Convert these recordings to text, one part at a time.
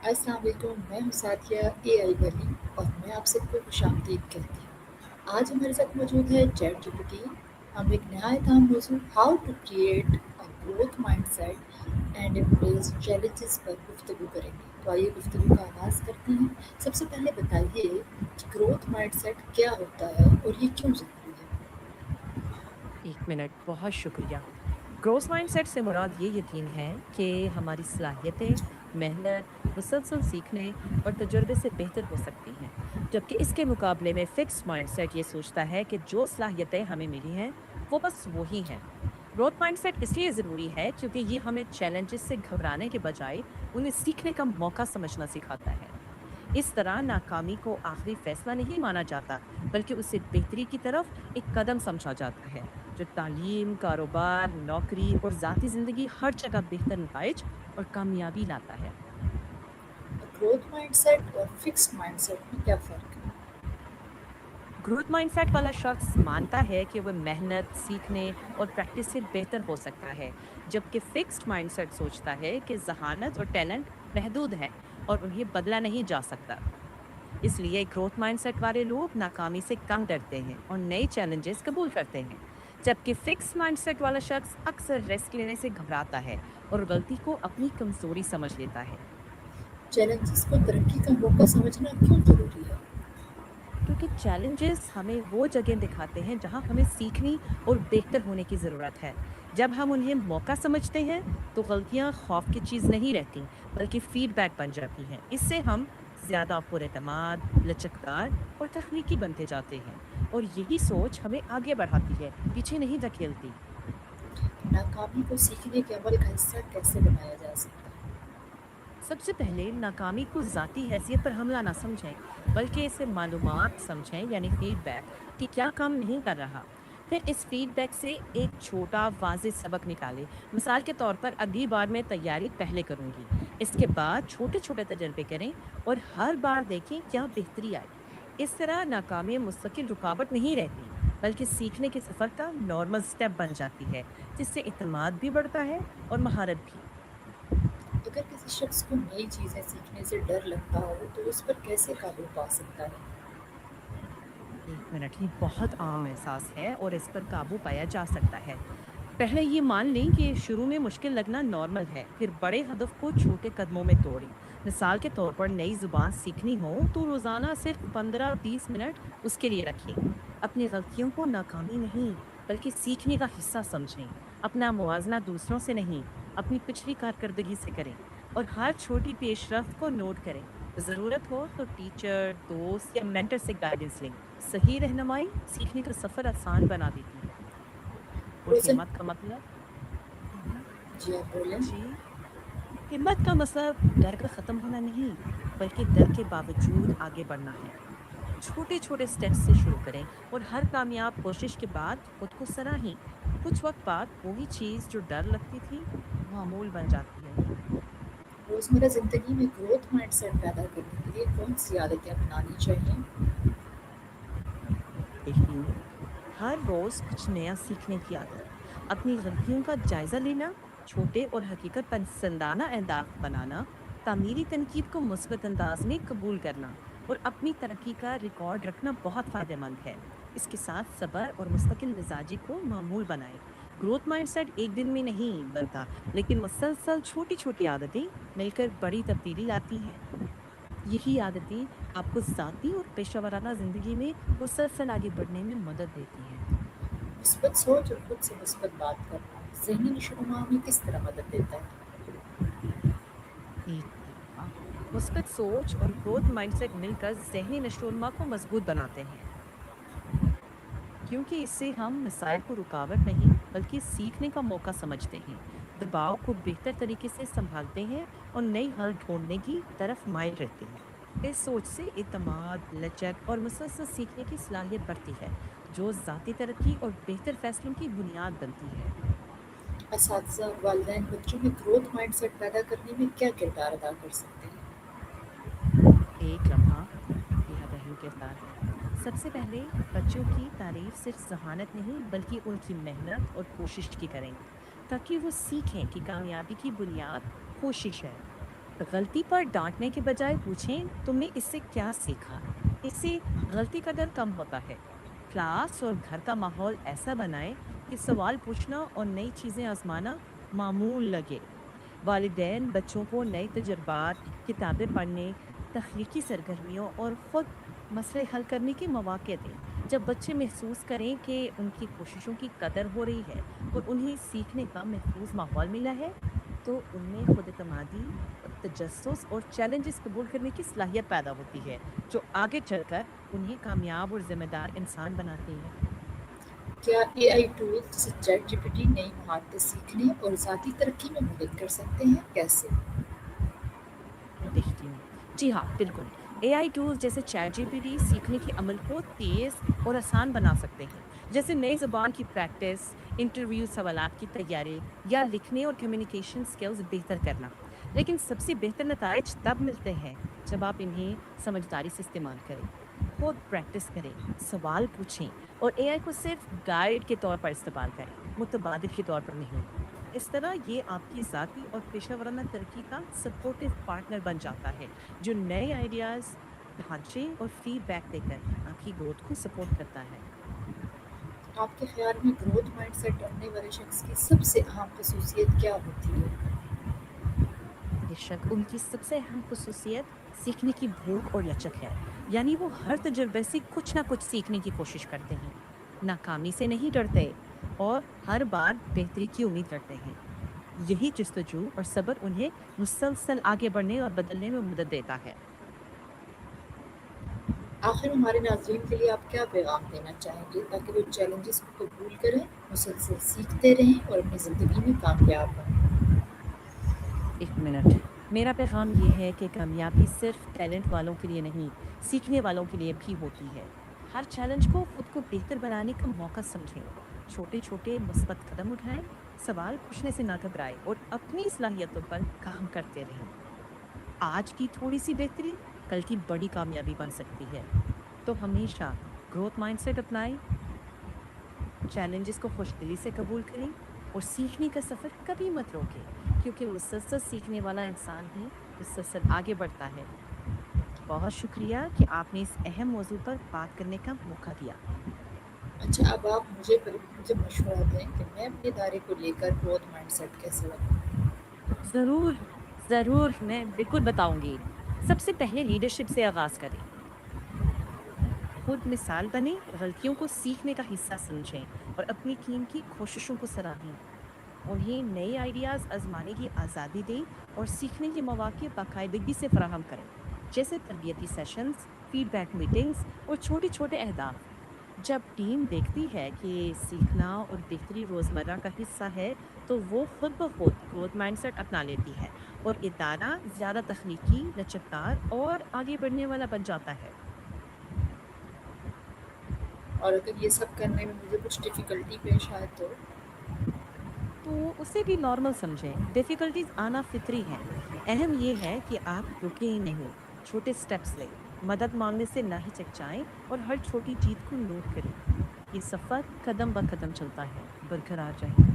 अस्सलाम वालेकुम, मैं हूँ साथिया एआई वाली और मैं आप सबको खुशामदीद कहती हूँ। आज हमारे साथ मौजूद है चैट जीपीटी। हम एक नहायत अहम मौजूद how to create a growth mindset and embrace challenges पर गुफ्तगू करेंगे। तो आइए गुफ्तगू का आगाज़ करते हैं। सबसे पहले बताइए कि ग्रोथ माइंडसेट क्या होता है और ये क्यों ज़रूरी है? 1 मिनट, बहुत शुक्रिया। ग्रोथ माइंडसेट से मुराद ये यकीन है कि हमारी सलाहियतें, मेहनत, मुसलसल सीखने और तजुर्बे से बेहतर हो सकती हैं। जबकि इसके मुकाबले में फिक्स्ड माइंडसेट ये सोचता है कि जो सलाहियतें हमें मिली हैं, वो बस वो ही हैं। ग्रोथ माइंडसेट इसलिए ज़रूरी है क्योंकि ये हमें चैलेंजेस से घबराने के बजाय उन्हें सीखने का मौका समझना सिखाता है। इस तरह नाकामी को आखिरी फैसला नहीं माना जाता, बल्कि उसे बेहतरी की तरफ एक कदम समझा जाता है, जो तालीम, कारोबार, नौकरी और ज़ाती ज़िंदगी हर जगह बेहतर नताइज और कामयाबी लाता है। ग्रोथ माइंडसेट और फिक्स्ड माइंडसेट में क्या फ़र्क है? ग्रोथ माइंडसेट वाला शख्स मानता है कि वह मेहनत, सीखने और प्रैक्टिस से बेहतर हो सकता है, जबकि फिक्स्ड माइंडसेट सोचता है कि जहानत और टैलेंट महदूद है और उन्हें बदला नहीं जा सकता। इसलिए ग्रोथ माइंडसेट वाले लोग नाकामी से कम डरते हैं और नए चैलेंजेस कबूल करते हैं, जबकि फिक्स माइंडसेट वाला शख्स अक्सर रिस्क लेने से घबराता है और गलती को अपनी कमजोरी समझ लेता है। चैलेंजेस को तरक्की का मौका समझना क्यों ज़रूरी है? क्योंकि चैलेंजेस हमें वो जगह दिखाते हैं जहां हमें सीखने और बेहतर होने की ज़रूरत है। जब हम उन्हें मौका समझते हैं तो गलतियां खौफ की चीज़ नहीं रहती, बल्कि फीडबैक बन जाती हैं। इससे हम ज़्यादा पुरएतमाद, लचकदार और तख्लीकी बनते जाते हैं, और यही सोच हमें आगे बढ़ाती है, पीछे नहीं धकेलती। नाकामी को सीखने के अमल का हिस्सा कैसे बनाया जा सकता है? सबसे पहले नाकामी को ज़ाती हैसियत पर हमला ना समझें, बल्कि इसे मालूमात समझें, यानी फीडबैक, कि क्या काम नहीं कर रहा। फिर इस फीडबैक से एक छोटा वाज़ेह सबक निकालें। मिसाल के तौर पर अगली बार मैं तैयारी पहले करूंगी। इसके बाद छोटे छोटे तजर्बे करें और हर बार देखें क्या बेहतरी आई। इस तरह नाकामी मुस्तकिल रुकावट नहीं रहती, बल्कि सीखने के सफ़र का नॉर्मल स्टेप बन जाती है, जिससे इतमाद भी बढ़ता है और महारत भी। अगर किसी शख्स को नई चीज़ें सीखने से डर लगता हो तो उस पर कैसे काबू पा सकता है? 1 मिनट, ये बहुत आम एहसास है और इस पर काबू पाया जा सकता है। पहले ये मान लें कि शुरू में मुश्किल लगना नॉर्मल है, फिर बड़े हदफ को छोटे कदमों में तोड़ें। मिसाल के तौर पर नई ज़ुबान सीखनी हो तो रोज़ाना सिर्फ 15-20 मिनट उसके लिए रखें। अपनी गलतियों को नाकामी नहीं, बल्कि सीखने का हिस्सा समझें। अपना मुवाजना दूसरों से नहीं, अपनी पिछली कारकर्दगी से करें, और हर छोटी पेशरफ्त को नोट करें। ज़रूरत हो तो टीचर, दोस्त या मेंटर से गाइडेंस लें। सही रहनुमाई सीखने का सफ़र आसान बना देती है। और रोज़न हिम्मत का मतलब? हम्म, जी, आप बोलें। जी, हिम्मत का मतलब डर का खत्म होना नहीं, बल्कि डर के बावजूद आगे बढ़ना है। छोटे छोटे स्टेप्स से शुरू करें और हर कामयाब कोशिश के बाद खुद को सराहें। कुछ वक्त बाद वही चीज जो डर लगती थी, मामूल बन जाती है। रोज़मर्रा ज़िंदगी में ग्रोथ माइंडसेट पैदा करने के लिए कौन-सी आदतें अपनानी चाहिए? देखिए, हर रोज कुछ नया सीखने की आदत, अपनी गलतियों का जायजा लेना, छोटे और हकीकत पसंदाना अहदाफ बनाना, तामीरी तनकीद को मुस्बत अंदाज में कबूल करना और अपनी तरक्की का रिकॉर्ड रखना बहुत फायदेमंद है। इसके साथ सब्र और मुस्तकिल मिजाजी को मामूल बनाएं। ग्रोथ माइंडसेट एक दिन में नहीं बनता, लेकिन मुसलसल छोटी छोटी आदतें मिलकर बड़ी तब्दीली लाती हैं। यही आदतें आपको ज़ाती और पेशेवराना ज़िंदगी में मुसलसल आगे बढ़ने में मदद देती हैं। मुस्बत सोच और खुद से मुस्बत बात करना ज़हनी नशो-ओ-नुमा में किस तरह मदद देता है? जी, हाँ। मुस्बत सोच और ग्रोथ माइंडसेट मिलकर ज़हनी नशोनुमा को मजबूत बनाते हैं, क्योंकि इससे हम मिसाइल को रुकावट नहीं, बल्कि सीखने का मौका समझते हैं, दबाव को बेहतर तरीके से संभालते हैं और नई हल ढूंढने की तरफ माइल रहते हैं। इस सोच से इतमाद, लचक और मुसलसल सीखने की सलाहियत बढ़ती है, जो ज़ाती तरक्की और बेहतर फैसलों की बुनियाद बनती है। असातिज़ा और वालिदैन बच्चों में ग्रोथ माइंडसेट पैदा करने में क्या किरदार अदा कर सकते हैं? एक लम्हा बेहद अहम किरदार है। सबसे पहले बच्चों की तारीफ सिर्फ जहानत नहीं, बल्कि उनकी मेहनत और कोशिश की करें, ताकि वो सीखें कि कामयाबी की बुनियाद कोशिश है। गलती पर डाँटने के बजाय पूछें, तुमने इससे क्या सीखा? इससे गलती का डर कम होता है। क्लास और घर का माहौल ऐसा बनाएँ कि सवाल पूछना और नई चीज़ें आज़माना मामूल लगे। वालिदैन बच्चों को नए तजुर्बात, किताबें पढ़ने, तख्लीकी सरगर्मियों और खुद मसले हल करने के मौके दें। जब बच्चे महसूस करें कि उनकी कोशिशों की कदर हो रही है और उन्हें सीखने का महफूज माहौल मिला है, तो उनमें खुद एतमादी, तजस्सुस और चैलेंजेस कबूल करने की सलाहियत पैदा होती है, जो आगे चलकर उन्हें कामयाब और जिम्मेदार इंसान बनाती है। क्या एआई टूल्स जैसे चैट जीपीटी नई महारतें सीखने और ज़ाती तरक्की में मदद कर सकते हैं? कैसे? देखती हूँ। जी हाँ, बिल्कुल। एआई टूल्स जैसे चैटजीपीटी सीखने के अमल को तेज़ और आसान बना सकते हैं। जैसे नई ज़ुबान की प्रैक्टिस, इंटरव्यू सवालात की तैयारी या लिखने और कम्युनिकेशन स्किल्स बेहतर करना। लेकिन सबसे बेहतर नताइज तब मिलते हैं जब आप इन्हें समझदारी से इस्तेमाल करें। खुद प्रैक्टिस करें, सवाल पूछें और एआई को सिर्फ गाइड के तौर पर इस्तेमाल करें, मुतबादिल के तौर पर नहीं। इस तरह ये आपकी ज़ाती और पेशेवराना तरक्की का सपोर्टिव पार्टनर बन जाता है, जो नए आइडियाज़, ढांचे और फीडबैक देकर आपकी ग्रोथ को सपोर्ट करता है। आपके ख्याल में ग्रोथ माइंडसेट रखने वाले शख्स की सबसे अहम खसूसियत क्या होती है? बेशक उनकी सबसे अहम खसूसियत सीखने की भूख और लचक है। यानी वो हर तजुर्बे से कुछ ना कुछ सीखने की कोशिश करते हैं, नाकामी से नहीं डरते और हर बार बेहतरी की उम्मीद करते हैं। यही जस्तजू और सब्र उन्हें मुसलसल आगे बढ़ने और बदलने में मदद देता है। आखिर में हमारे नाज़रीन के लिए आप क्या पैगाम देना चाहेंगे ताकि वो चैलेंजेस को कबूल करें, मुसलसल सीखते रहें और अपनी ज़िंदगी में कामयाब हों? 1 मिनट। मेरा पैगाम ये है कि कामयाबी सिर्फ़ टैलेंट वालों के लिए नहीं, सीखने वालों के लिए भी होती है। हर चैलेंज को खुद को बेहतर बनाने का मौका समझें। छोटे-छोटे मुस्बत कदम उठाएँ, सवाल पूछने से ना घबराएँ और अपनी सलाहियतों पर काम करते रहें। आज की थोड़ी-सी बेहतरी कल की बड़ी कामयाबी बन सकती है। तो हमेशा ग्रोथ माइंडसेट अपनाएँ, चैलेंजेस को खुशदिली से कबूल करें और सीखने का सफ़र कभी मत रोकें, क्योंकि मुसलसल सीखने वाला इंसान ही मुसलसल आगे बढ़ता है। बहुत शुक्रिया कि आपने इस अहम मौजू पर बात करने का मौका दिया। अच्छा, अब आप मुझे मशवरा दें कि मैं अपने इदारे को लेकर ग्रोथ माइंडसेट कैसे बनाऊँ? ज़रूर, ज़रूर, मैं बिल्कुल बताऊँगी। सबसे पहले लीडरशिप से आगाज़ करें। खुद मिसाल बनें, गलतियों को सीखने का हिस्सा समझें और अपनी टीम की कोशिशों को सराहें। उन्हें नए आइडियाज़ आज़माने की आज़ादी दें और सीखने के मौके बाकायदगी से फराहम करें, जैसे तरबियती सेशंस, फीडबैक मीटिंग्स और छोटे-छोटे अहदाफ। जब टीम देखती है कि सीखना और बेहतरी रोज़मर्रा का हिस्सा है, तो वो खुद ब खुद ग्रोथ माइंडसेट अपना लेती है और इदारा ज़्यादा तख्लीकी, लचकदार और आगे बढ़ने वाला बन जाता है। और अगर ये सब करने में मुझे कुछ डिफ़िकल्टी पेश आए तो? तो उसे भी नॉर्मल समझें। डिफ़िकल्टीज़ आना फ़ितरी है। अहम ये है कि आप रुकें ही नहीं, छोटे स्टेप्स लें, मदद माँगने से ना हिचकिचाएँ और हर छोटी जीत को नोट करें। ये सफ़र कदम ब कदम चलता है, बरकरार रहें।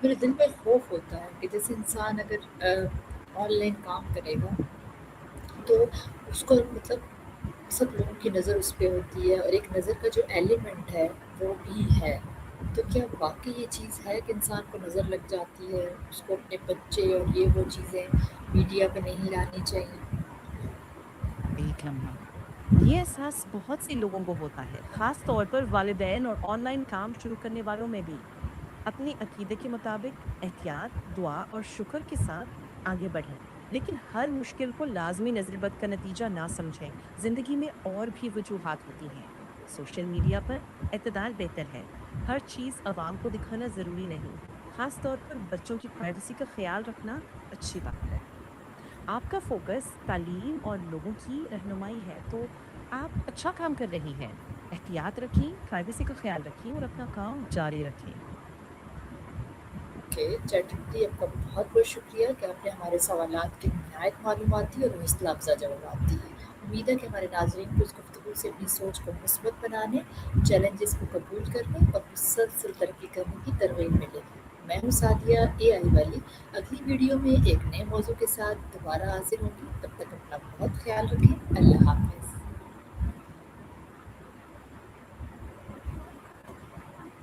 मेरे दिल में खौफ होता है कि जैसे इंसान अगर ऑनलाइन काम करेगा तो उसको मतलब सब लोगों की नज़र उस पे होती है और एक नज़र का जो एलिमेंट है वो भी है। तो क्या वाक़ई ये चीज़ है कि इंसान को नज़र लग जाती है, उसको अपने बच्चे और ये वो चीज़ें मीडिया पे नहीं लानी चाहिए? एक लम्हा। ये एहसास बहुत से लोगों को होता है, ख़ास तौर पर वालिदैन और ऑनलाइन काम शुरू करने वालों में भी। अपने अकीदे के मुताबिक एहतियात, दुआ और शुक्र के साथ आगे बढ़ें। लेकिन हर मुश्किल को लाज़मी नज़रबद का नतीजा ना समझें। ज़िंदगी में और भी वजूहात होती हैं। सोशल मीडिया पर एतदाल बेहतर है। हर चीज़ आवाम को दिखाना ज़रूरी नहीं। ख़ास तौर पर बच्चों की प्राइवेसी का ख़्याल रखना अच्छी बात है। आपका फ़ोकस तालीम और लोगों की रहनुमाई है, तो आप अच्छा काम कर रही हैं। एहतियात रखें, प्राइवेसी का ख़्याल रखें और अपना काम जारी रखें। ओके, चैटजीपीटी आपका बहुत-बहुत शुक्रिया कि आपने हमारे सवालात के निहायत मालूमाती और हौसला अफ़ज़ा जवाबात दिए। उम्मीद है कि हमारे नाज़रीन को इस गुफ्तगू से अपनी सोच को मुस्बत बनाने, चैलेंजेस को कबूल करने और मुसलसल तरक्की करने की तरग़ीब मिलेगी। میں ہوں سعدیہ اے آئی والی. اگلی ویڈیو میں ایک نئے موضوع کے ساتھ دوبارہ حاضر ہوں گی. تب تک اپنا بہت خیال رکھیں. اللہ حافظ.